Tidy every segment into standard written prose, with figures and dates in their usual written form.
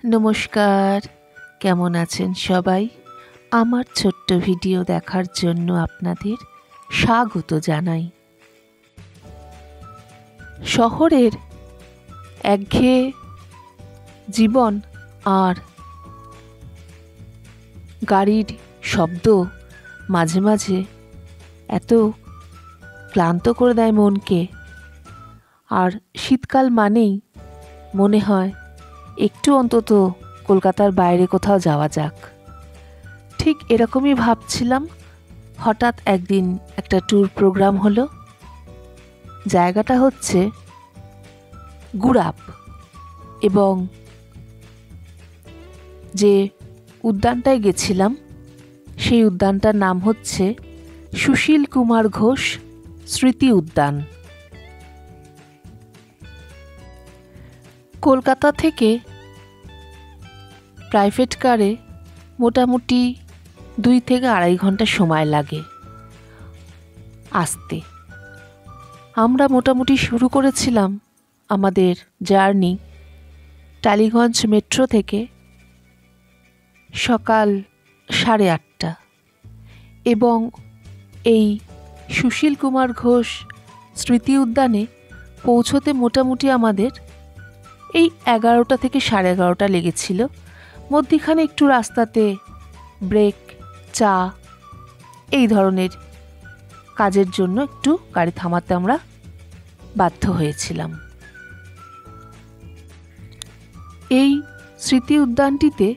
নমস্কার, কেমন আছেন সবাই? আমার ছোট্ট ভিডিও দেখার জন্য আপনাদের স্বাগত জানাই। শহরের একঘেয়ে জীবন আর গাড়ির শব্দ মাঝে মাঝে এত ক্লান্ত করে দেয় মনকে। আর শীতকাল মানেই মনে হয় একটু অন্তত কলকাতার বাইরে কোথাও যাওয়া যাক। ঠিক এরকমই ভাবছিলাম, হঠাৎ একদিন একটা ট্যুর প্রোগ্রাম হলো। জায়গাটা হচ্ছে গুড়াপ, এবং যে উদ্যানটায় গেছিলাম সেই উদ্যানটার নাম হচ্ছে সুশীল কুমার ঘোষ স্মৃতি উদ্যান। কলকাতা থেকে প্রাইভেট কারে মোটামুটি 2 থেকে 2.5 ঘন্টা সময় লাগে আসতে। আমরা মোটামুটি শুরু করেছিলাম আমাদের জার্নি টালিগঞ্জ মেট্রো থেকে সকাল 8:30, এবং এই সুশীল কুমার ঘোষ স্মৃতি উদ্যানে পৌঁছতে মোটামুটি আমাদের এই 11টা থেকে 11:30 লেগেছিল। মধ্যিখানে একটু রাস্তাতে ব্রেক, চা এই ধরনের কাজের জন্য একটু গাড়ি থামাতে আমরা বাধ্য হয়েছিলাম। এই স্মৃতি উদ্যানটিতে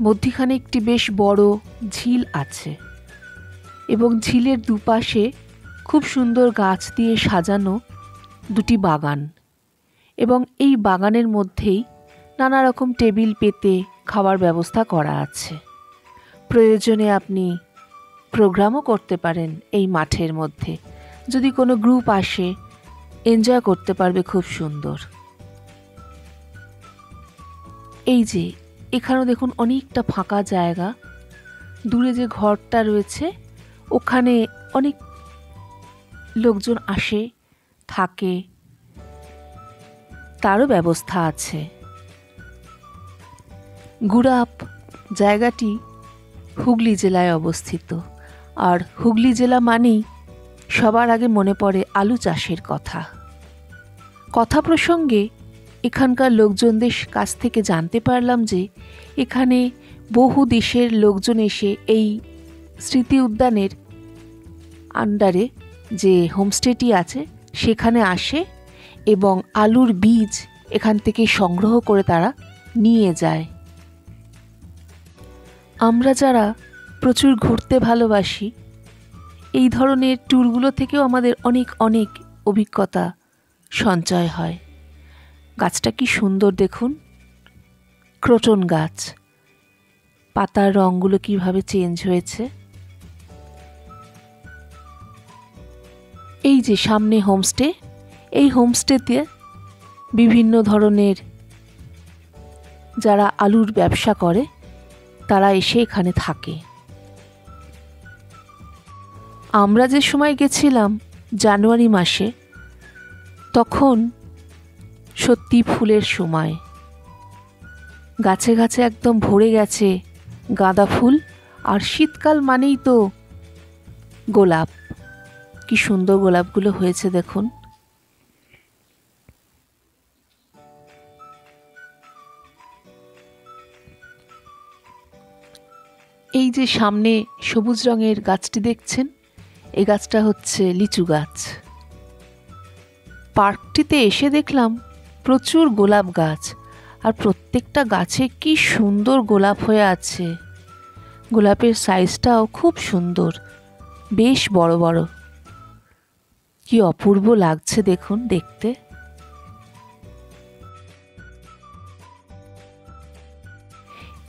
মধ্যিখানে একটি বেশ বড় ঝিল আছে, এবং ঝিলের দুপাশে খুব সুন্দর গাছ দিয়ে সাজানো 2টি বাগান, এবং এই বাগানের মধ্যেই নানা রকম টেবিল পেতে খাবার ব্যবস্থা করা আছে। প্রয়োজনে আপনি প্রোগ্রামও করতে পারেন এই মাঠের মধ্যে। যদি কোনো গ্রুপ আসে, এনজয় করতে পারবে খুব সুন্দর। এই যে এখানেও দেখুন অনেকটা ফাঁকা জায়গা, দূরে যে ঘরটা রয়েছে ওখানে অনেক লোকজন আসে, থাকে, তারও ব্যবস্থা আছে। গুড়াপ জায়গাটি হুগলি জেলায় অবস্থিত, আর হুগলি জেলা মানেই সবার আগে মনে পড়ে আলু চাষের কথা প্রসঙ্গে এখানকার লোকজনদের কাছ থেকে জানতে পারলাম যে এখানে বহু দেশের লোকজন এসে এই স্মৃতি উদ্যানের আন্ডারে যে হোমস্টেটি আছে সেখানে আসে, এবং আলুর বীজ এখান থেকে সংগ্রহ করে তারা নিয়ে যায়। আমরা যারা প্রচুর ঘুরতে ভালোবাসি, এই ধরনের ট্যুরগুলো থেকেও আমাদের অনেক অনেক অভিজ্ঞতা সঞ্চয় হয়। গাছটা কি সুন্দর দেখুন, ক্রোটন গাছ, পাতার রঙগুলো কিভাবে চেঞ্জ হয়েছে। এই যে সামনে হোমস্টে, এই হোমস্টেতে বিভিন্ন ধরনের যারা আলুর ব্যবসা করে তারা এসে এখানে থাকে। আমরা যে সময় গেছিলাম জানুয়ারি মাসে, তখন সত্যি ফুলের সময়, গাছে গাছে একদম ভরে গেছে গাঁদা ফুল। আর শীতকাল মানেই তো গোলাপ, কি সুন্দর গোলাপগুলো হয়েছে দেখুন। এই যে সামনে সবুজ রঙের গাছটি দেখছেন, এই গাছটা হচ্ছে লিচু গাছ। পার্কটিতে এসে দেখলাম প্রচুর গোলাপ গাছ, আর প্রত্যেকটা গাছে কি সুন্দর গোলাপ হয়ে আছে। গোলাপের সাইজটাও খুব সুন্দর, বেশ বড় বড়, কি অপূর্ব লাগছে দেখুন দেখতে।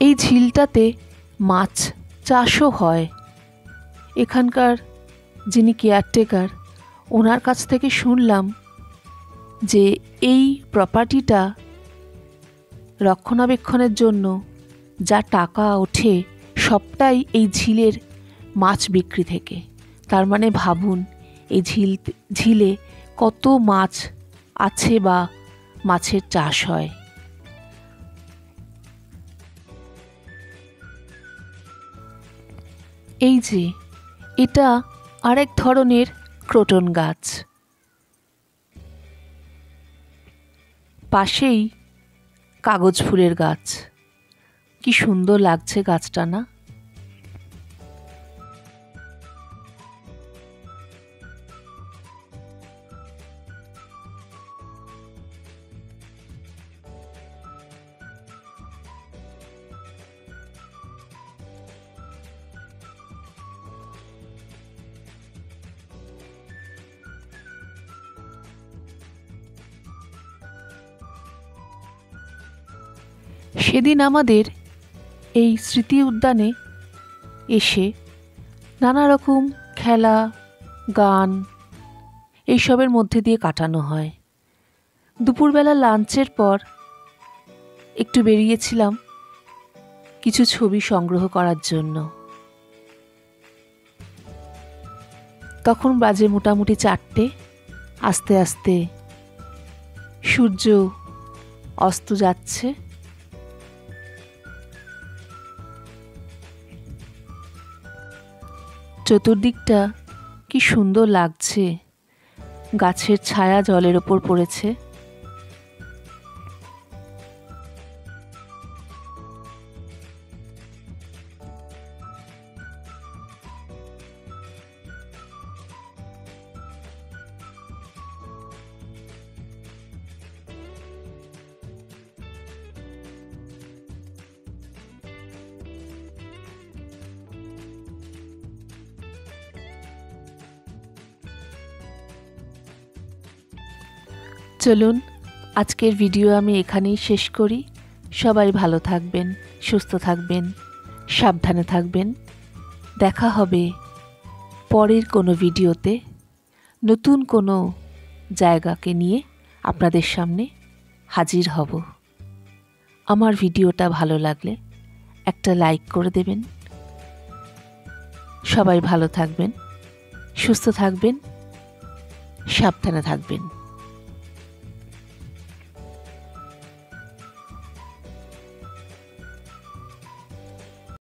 এই ঝিলটাতে মাছ চাষও হয়। এখানকার যিনি কেয়ারটেকার, ওনার কাছ থেকে শুনলাম যে এই প্রপার্টিটা রক্ষণাবেক্ষণের জন্য যা টাকা ওঠে সবটাই এই ঝিলের মাছ বিক্রি থেকে। তার মানে ভাবুন এই ঝিলে কত মাছ আছে বা মাছের চাষ হয়। এই যে এটা আরেক ধরনের ক্রোটন গাছ। পাশেই কাগজ ফুলের গাছ। কি সুন্দর লাগছে গাছটা না? সেদিন আমাদের এই স্মৃতি উদ্যানে এসে নানা রকম খেলা, গান এইসবের মধ্যে দিয়ে কাটানো হয়। দুপুরবেলা লাঞ্চের পর একটু বেরিয়েছিলাম কিছু ছবি সংগ্রহ করার জন্য। তখন বাজে মোটামুটি 4টে। আস্তে আস্তে সূর্য অস্ত যাচ্ছে। চতুর্দিকটা কি সুন্দর লাগছে, গাছের ছায়া জলের ওপর পড়েছে। চলুন আজকের ভিডিও আমি এখানেই শেষ করি। সবাই ভালো থাকবেন, সুস্থ থাকবেন, সাবধানে থাকবেন। দেখা হবে পরের কোনো ভিডিওতে নতুন কোনো জায়গাকে নিয়ে আপনাদের সামনে হাজির হব। আমার ভিডিওটা ভালো লাগলে একটা লাইক করে দেবেন। সবাই ভালো থাকবেন, সুস্থ থাকবেন, সাবধানে থাকবেন।